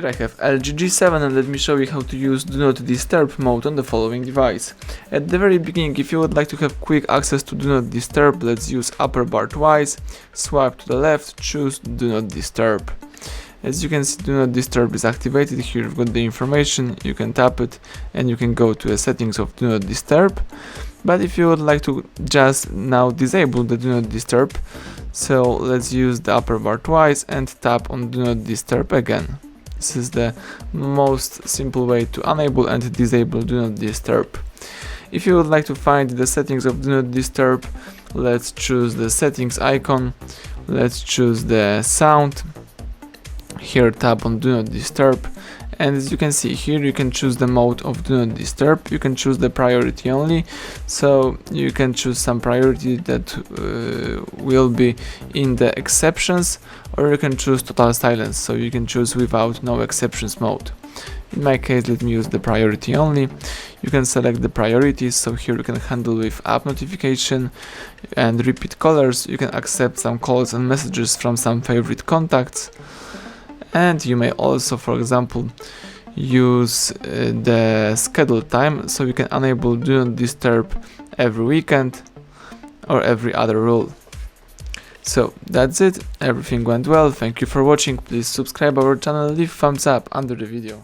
Here I have LG G7 and let me show you how to use Do Not Disturb mode on the following device. At the very beginning, if you would like to have quick access to Do Not Disturb, let's use upper bar twice, swipe to the left, choose Do Not Disturb. As you can see, Do Not Disturb is activated. Here you've got the information, you can tap it and you can go to the settings of Do Not Disturb. But if you would like to just now disable the Do Not Disturb, so let's use the upper bar twice and tap on Do Not Disturb again. This is the most simple way to enable and disable Do Not Disturb. If you would like to find the settings of Do Not Disturb, let's choose the settings icon, let's choose the sound. Here tap on Do Not Disturb, and as you can see here you can choose the mode of Do Not Disturb. You can choose the priority only, so you can choose some priority that will be in the exceptions, or you can choose total silence, so you can choose without no exceptions mode. In my case, let me use the priority only. You can select the priorities, so here you can handle with app notification and repeat callers. You can accept some calls and messages from some favorite contacts. And you may also, for example, use the schedule time, so you can enable Do Not Disturb every weekend or every other rule. So that's it, everything went well, thank you for watching, please subscribe our channel, leave thumbs up under the video.